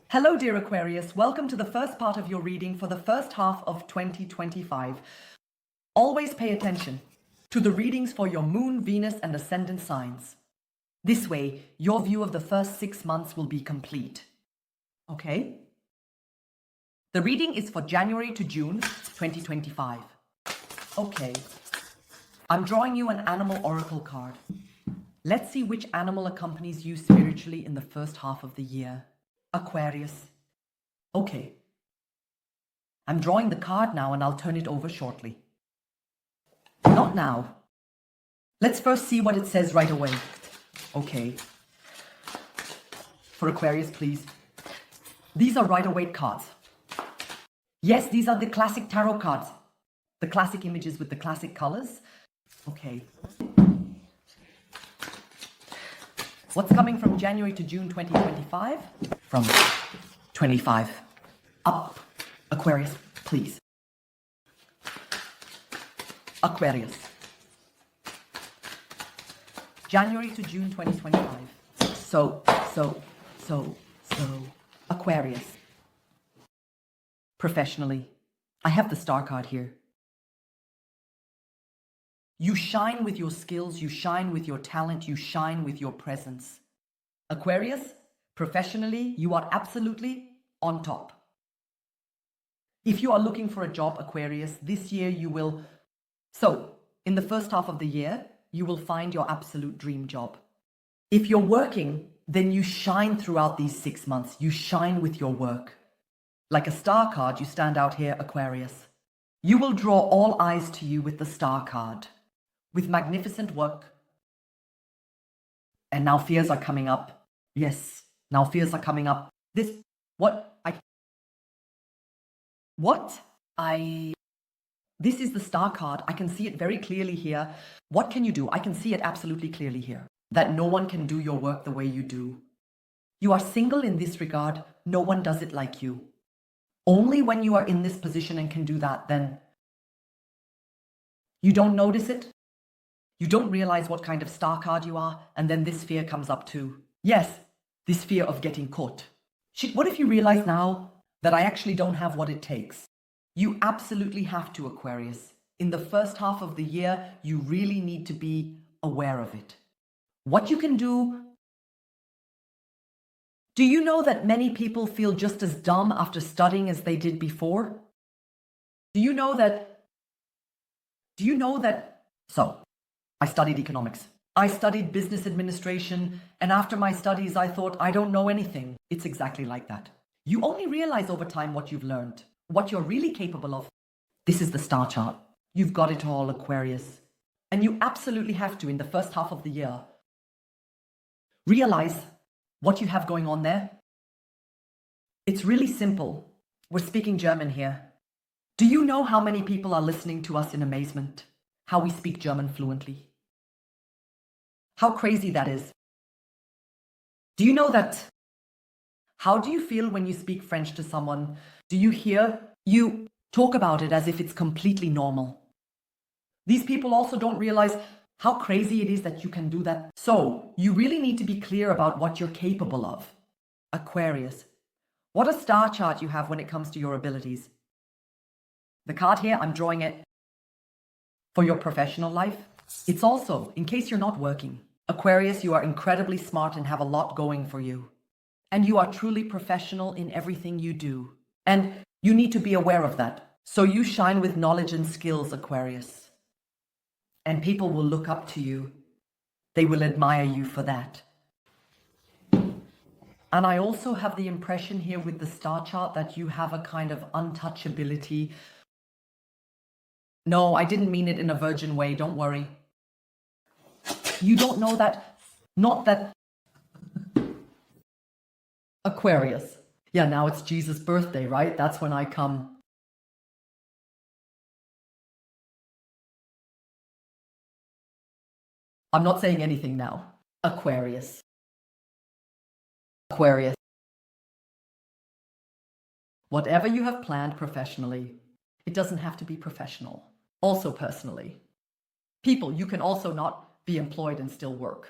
Hello, dear Aquarius. Welcome to the first part of your reading for the first half of 2025. Always pay attention to the readings for your moon, Venus, and ascendant signs. This way, your view of the first 6 months will be complete. Okay? The reading is for January to June 2025. Okay. I'm drawing you an animal oracle card. Let's see which animal accompanies you spiritually in the first half of the year. Aquarius. Okay. I'm drawing the card now and I'll turn it over shortly. Not now. Let's first see what it says right away. Okay. For Aquarius, please. These are Rider-Waite cards. Yes, these are the classic tarot cards. The classic images with the classic colors. Okay. What's coming from January to June 2025? From 25 up. Aquarius, please. Aquarius. January to June 2025. So, Aquarius. Professionally, I have the star card here. You shine with your skills, you shine with your talent, you shine with your presence. Aquarius, professionally, you are absolutely on top. If you are looking for a job, Aquarius, this year you will... So, in the first half of the year, you will find your absolute dream job. If you're working, then you shine throughout these 6 months. You shine with your work. Like a star card, you stand out here, Aquarius. You will draw all eyes to you with the star card. With magnificent work. And now fears are coming up. Yes, now fears are coming up. This is the star card. I can see it very clearly here. What can you do? I can see it absolutely clearly here. That no one can do your work the way you do. You are single in this regard. No one does it like you. Only when you are in this position and can do that, then you don't notice it. You don't realize what kind of star card you are, and then this fear comes up too. Yes, this fear of getting caught. Shit, what if you realize now that I actually don't have what it takes? You absolutely have to, Aquarius. In the first half of the year, you really need to be aware of it. What you can do... Do you know that many people feel just as dumb after studying as they did before? Do you know that... So, I studied economics. I studied business administration, and after my studies, I thought, I don't know anything. It's exactly like that. You only realize over time what you've learned, what you're really capable of. This is the star chart. You've got it all, Aquarius. And you absolutely have to, in the first half of the year, realize what you have going on there. It's really simple. We're speaking German here. Do you know how many people are listening to us in amazement? How we speak German fluently? How crazy that is. Do you know that? How do you feel when you speak French to someone? Do you hear you talk about it as if it's completely normal? These people also don't realize how crazy it is that you can do that. So, you really need to be clear about what you're capable of. Aquarius, what a star chart you have when it comes to your abilities. The card here, I'm drawing it for your professional life. It's also, in case you're not working. Aquarius, you are incredibly smart and have a lot going for you. And you are truly professional in everything you do. And you need to be aware of that. So you shine with knowledge and skills, Aquarius. And people will look up to you. They will admire you for that. And I also have the impression here with the star chart that you have a kind of untouchability. No, I didn't mean it in a virgin way, don't worry. You don't know that, not that... Aquarius. Yeah, now it's Jesus' birthday, right? That's when I come. I'm not saying anything now. Aquarius. Aquarius. Whatever you have planned professionally, it doesn't have to be professional. Also personally. People, you can also not be employed and still work.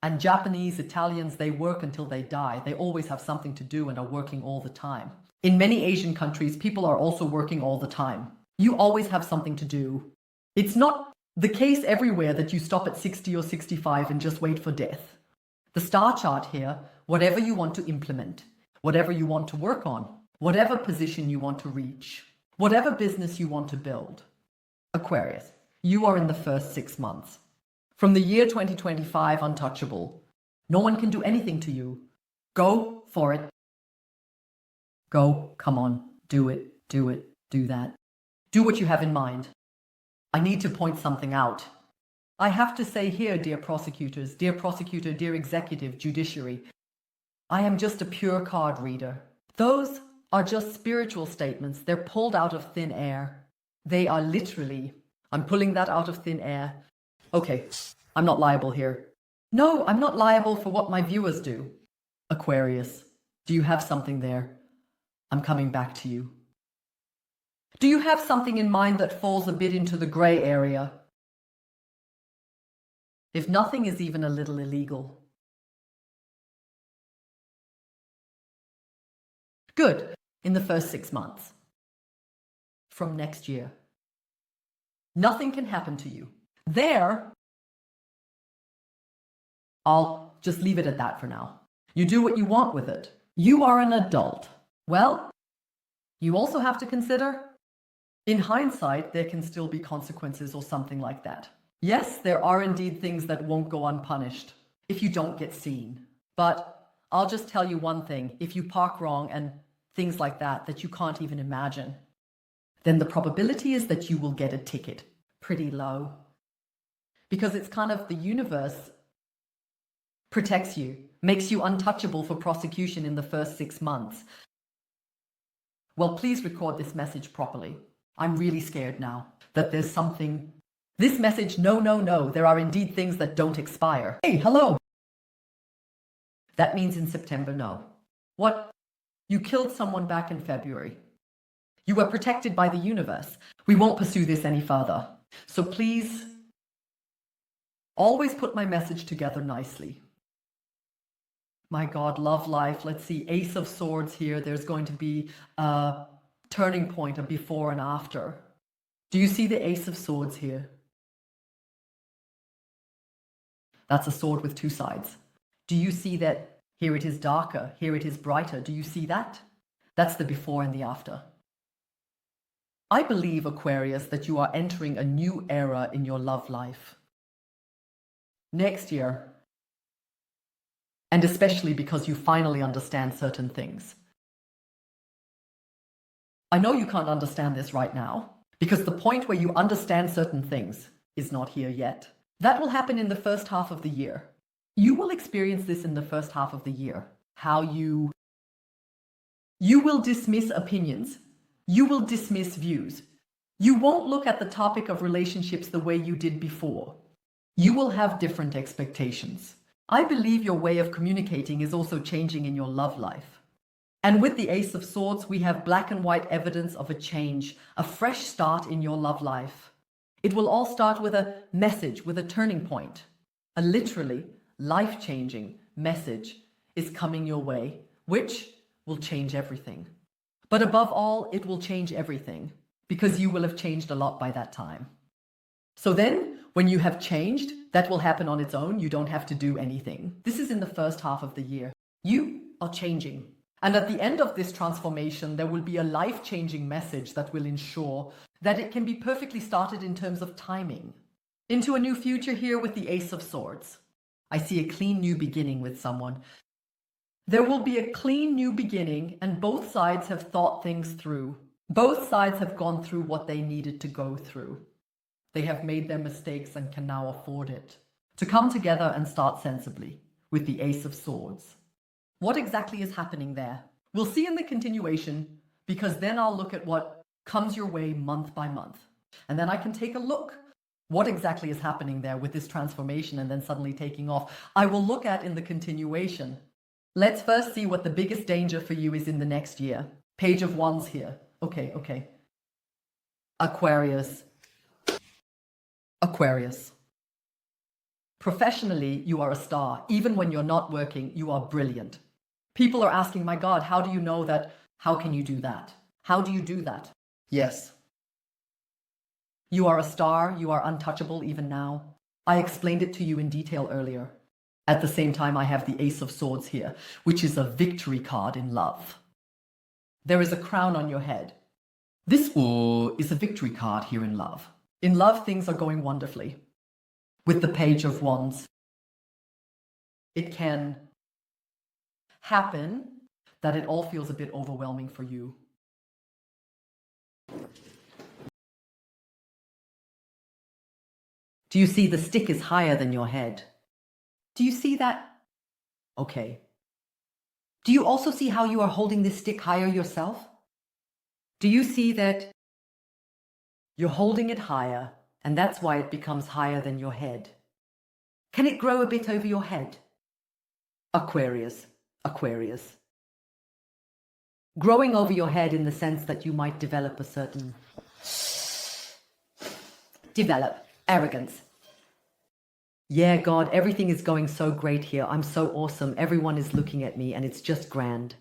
And Japanese, Italians, they work until they die. They always have something to do and are working all the time. In many Asian countries, people are also working all the time. You always have something to do. It's not the case everywhere that you stop at 60 or 65 and just wait for death. The star chart here, whatever you want to implement, whatever you want to work on, whatever position you want to reach, whatever business you want to build. Aquarius, you are in the first 6 months. From the year 2025, untouchable. No one can do anything to you. Go for it. Go, come on, do it, do that. Do what you have in mind. I need to point something out. I have to say here, dear prosecutors, dear prosecutor, dear executive, judiciary, I am just a pure card reader. Those are just spiritual statements. They're pulled out of thin air. They are literally, I'm pulling that out of thin air. Okay, I'm not liable here. No, I'm not liable for what my viewers do. Aquarius, do you have something there? I'm coming back to you. Do you have something in mind that falls a bit into the grey area? If nothing is even a little illegal. Good, in the first 6 months. From next year. Nothing can happen to you. There, I'll just leave it at that for now. You do what you want with it. You are an adult. Well, you also have to consider, in hindsight, there can still be consequences or something like that. Yes, there are indeed things that won't go unpunished if you don't get seen. But I'll just tell you one thing. If you park wrong and things like that, that you can't even imagine, then the probability is that you will get a ticket pretty low. Because it's kind of the universe protects you, makes you untouchable for prosecution in the first 6 months. Well, please record this message properly. I'm really scared now that there's something. This message, no. There are indeed things that don't expire. Hey, hello. That means in September, no. What? You killed someone back in February. You were protected by the universe. We won't pursue this any further. So please, always put my message together nicely. My God, love life. Let's see, Ace of Swords here. There's going to be a turning point, a before and after. Do you see the Ace of Swords here? That's a sword with 2 sides. Do you see that here it is darker, here it is brighter? Do you see that? That's the before and the after. I believe, Aquarius, that you are entering a new era in your love life. Next year, and especially because you finally understand certain things. I know you can't understand this right now, because the point where you understand certain things is not here yet. That will happen in the first half of the year. You will experience this in the first half of the year. How you will dismiss opinions. You will dismiss views. You won't look at the topic of relationships the way you did before. You will have different expectations. I believe your way of communicating is also changing in your love life. And with the Ace of Swords, we have black and white evidence of a change, a fresh start in your love life. It will all start with a message, with a turning point. A literally life-changing message is coming your way, which will change everything. But above all, it will change everything, because you will have changed a lot by that time. So then, when you have changed, that will happen on its own. You don't have to do anything. This is in the first half of the year. You are changing. And at the end of this transformation, there will be a life-changing message that will ensure that it can be perfectly started in terms of timing. Into a new future here with the Ace of Swords. I see a clean new beginning with someone. There will be a clean new beginning, and both sides have thought things through. Both sides have gone through what they needed to go through. They have made their mistakes and can now afford it. To come together and start sensibly with the Ace of Swords. What exactly is happening there? We'll see in the continuation, because then I'll look at what comes your way month by month. And then I can take a look. What exactly is happening there with this transformation and then suddenly taking off? I will look at in the continuation. Let's first see what the biggest danger for you is in the next year. Page of Wands here. Okay. Aquarius. Professionally, you are a star. Even when you're not working, you are brilliant. People are asking, my God, how do you know that? How can you do that? How do you do that? Yes. You are a star. You are untouchable even now. I explained it to you in detail earlier. At the same time, I have the Ace of Swords here, which is a victory card in love. There is a crown on your head. This is a victory card here in love. In love, things are going wonderfully. With the Page of Wands, it can happen that it all feels a bit overwhelming for you. Do you see the stick is higher than your head? Do you see that? Okay. Do you also see how you are holding this stick higher yourself? Do you see that you're holding it higher, and that's why it becomes higher than your head? Can it grow a bit over your head? Aquarius, Aquarius. Growing over your head in the sense that you might develop a certain arrogance. Yeah, God, everything is going so great here. I'm so awesome. Everyone is looking at me and it's just grand.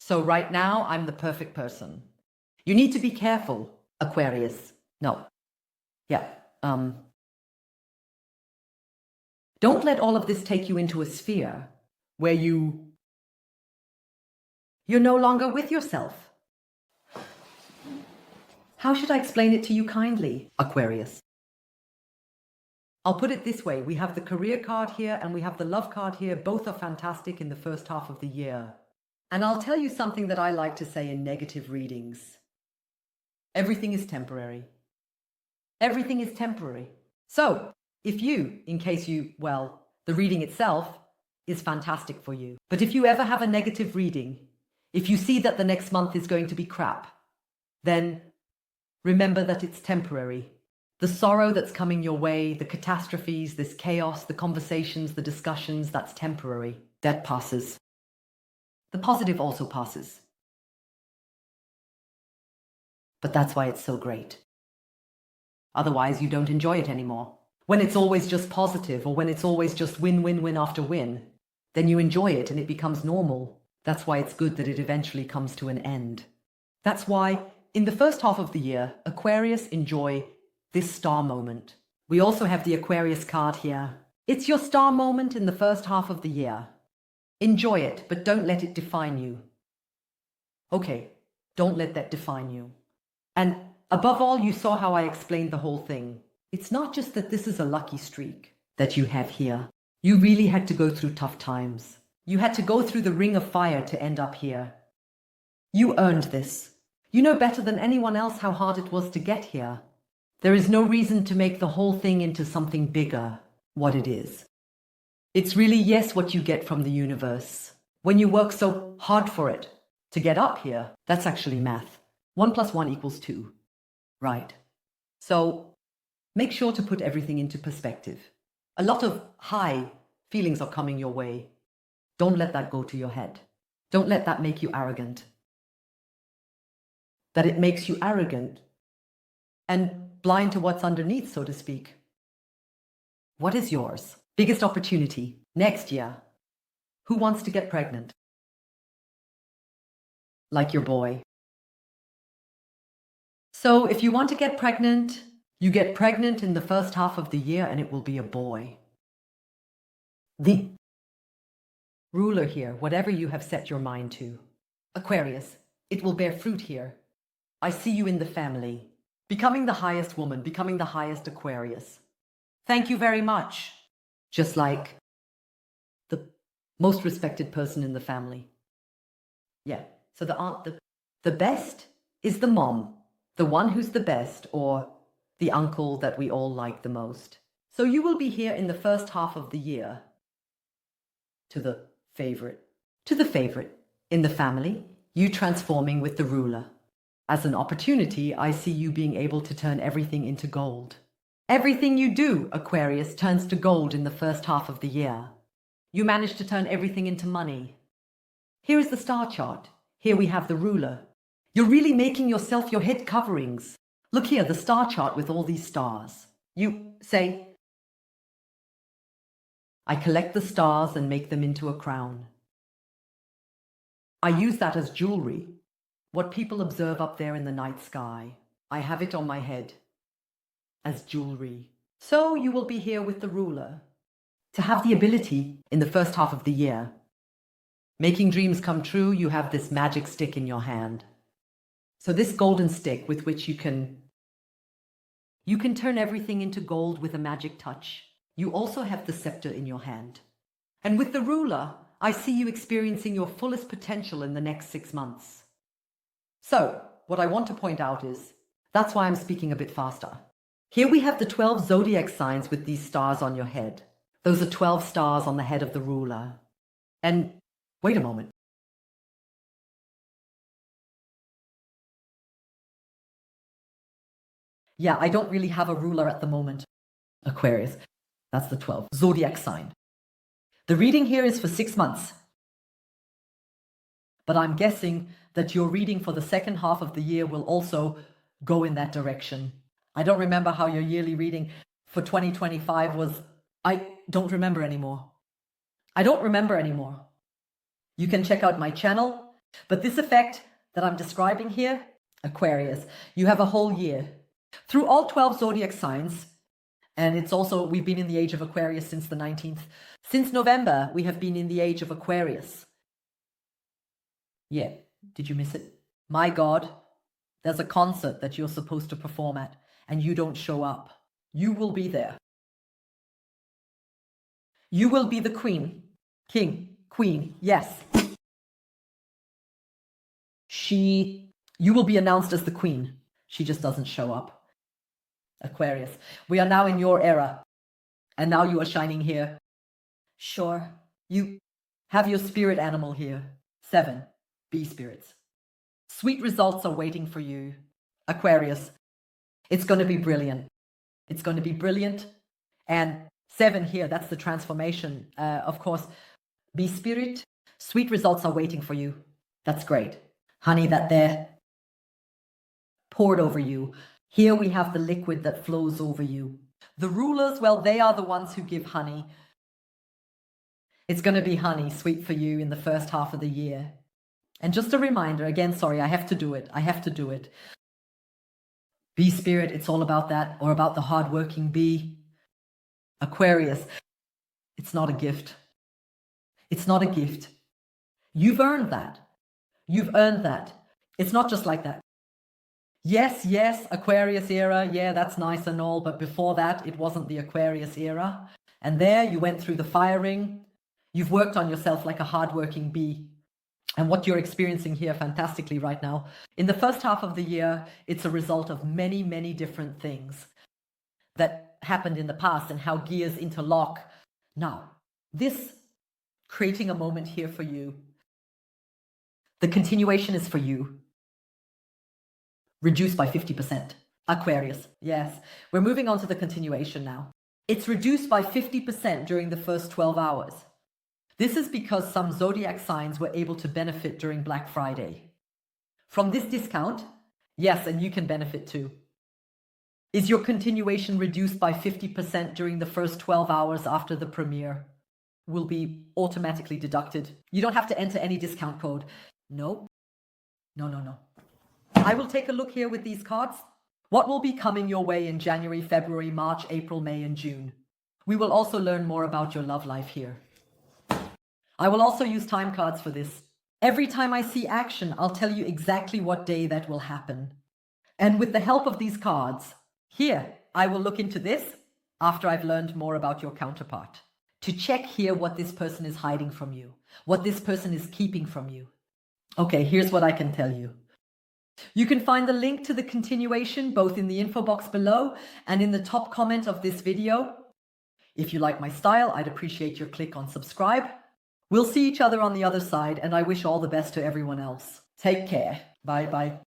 So right now, I'm the perfect person. You need to be careful, Aquarius. No. Yeah. Don't let all of this take you into a sphere where you're no longer with yourself. How should I explain it to you kindly, Aquarius? I'll put it this way. We have the career card here and we have the love card here. Both are fantastic in the first half of the year. And I'll tell you something that I like to say in negative readings. Everything is temporary. Everything is temporary. So, if you, the reading itself is fantastic for you. But if you ever have a negative reading, if you see that the next month is going to be crap, then remember that it's temporary. The sorrow that's coming your way, the catastrophes, this chaos, the conversations, the discussions, that's temporary. That passes. The positive also passes. But that's why it's so great. Otherwise, you don't enjoy it anymore. When it's always just positive or when it's always just win, win, win after win, then you enjoy it and it becomes normal. That's why it's good that it eventually comes to an end. That's why in the first half of the year, Aquarius, enjoy this star moment. We also have the Aquarius card here. It's your star moment in the first half of the year. Enjoy it, but don't let it define you. Okay, don't let that define you. And above all, you saw how I explained the whole thing. It's not just that this is a lucky streak that you have here. You really had to go through tough times. You had to go through the ring of fire to end up here. You earned this. You know better than anyone else how hard it was to get here. There is no reason to make the whole thing into something bigger, what it is. It's really, yes, what you get from the universe. When you work so hard for it, to get up here, that's actually math. 1 + 1 = 2. Right. So, make sure to put everything into perspective. A lot of high feelings are coming your way. Don't let that go to your head. Don't let that make you arrogant. That it makes you arrogant and blind to what's underneath, so to speak. What is yours? Biggest opportunity next year. Who wants to get pregnant? Like your boy. So if you want to get pregnant, you get pregnant in the first half of the year and it will be a boy. The ruler here, whatever you have set your mind to. Aquarius, it will bear fruit here. I see you in the family. Becoming the highest woman, becoming the highest Aquarius. Thank you very much. Just like the most respected person in the family. Yeah, so the best is the mom, the one who's the best, or the uncle that we all like the most. So you will be here in the first half of the year to the favorite in the family, you transforming with the ruler. As an opportunity, I see you being able to turn everything into gold. Everything you do, Aquarius, turns to gold in the first half of the year. You manage to turn everything into money. Here is the star chart. Here we have the ruler. You're really making yourself your head coverings. Look here, the star chart with all these stars. You say, I collect the stars and make them into a crown. I use that as jewelry, what people observe up there in the night sky. I have it on my head as jewelry. So you will be here with the ruler to have the ability in the first half of the year. Making dreams come true, you have this magic stick in your hand. So this golden stick with which you can turn everything into gold with a magic touch. You also have the scepter in your hand. And with the ruler, I see you experiencing your fullest potential in the next 6 months. So, what I want to point out is, that's why I'm speaking a bit faster. Here we have the 12 zodiac signs with these stars on your head. Those are 12 stars on the head of the ruler. And wait a moment. Yeah, I don't really have a ruler at the moment. Aquarius, that's the 12th zodiac sign. The reading here is for 6 months. But I'm guessing that your reading for the second half of the year will also go in that direction. I don't remember how your yearly reading for 2025 was. I don't remember anymore. You can check out my channel. But this effect that I'm describing here, Aquarius, you have a whole year. Through all 12 zodiac signs, and it's also, we've been in the age of Aquarius since the 19th. Since November, we have been in the age of Aquarius. Yeah, did you miss it? My God, there's a concert that you're supposed to perform at, and you don't show up. You will be there. You will be the queen, king, queen, yes. You will be announced as the queen. She just doesn't show up. Aquarius, we are now in your era, and now you are shining here. Sure, you have your spirit animal here. 7, bee spirits. Sweet results are waiting for you. Aquarius, it's going to be brilliant. It's going to be brilliant. And 7 here, that's the transformation. Of course, bee spirit, sweet results are waiting for you. That's great. Honey that there poured over you. Here we have the liquid that flows over you. The rulers, well, they are the ones who give honey. It's going to be honey, sweet for you in the first half of the year. And just a reminder, again, sorry, I have to do it. Bee spirit, it's all about that, or about the hardworking bee. Aquarius, it's not a gift. It's not a gift. You've earned that. It's not just like that. Yes, Aquarius era, yeah, that's nice and all, but before that, it wasn't the Aquarius era. And there you went through the firing. You've worked on yourself like a hardworking bee. And what you're experiencing here fantastically right now, in the first half of the year, it's a result of many, many different things that happened in the past and how gears interlock. Now, this creating a moment here for you, the continuation is for you. Reduced by 50%. Aquarius, yes. We're moving on to the continuation now. It's reduced by 50% during the first 12 hours. This is because some zodiac signs were able to benefit during Black Friday. From this discount, yes, and you can benefit too. Is your continuation reduced by 50% during the first 12 hours after the premiere? Will be automatically deducted. You don't have to enter any discount code. No. I will take a look here with these cards. What will be coming your way in January, February, March, April, May, and June? We will also learn more about your love life here. I will also use time cards for this. Every time I see action, I'll tell you exactly what day that will happen. And with the help of these cards, here, I will look into this after I've learned more about your counterpart. To check here what this person is hiding from you, what this person is keeping from you. Okay, here's what I can tell you. You can find the link to the continuation both in the info box below and in the top comment of this video. If you like my style, I'd appreciate your click on subscribe. We'll see each other on the other side, and I wish all the best to everyone else. Take care. Bye bye.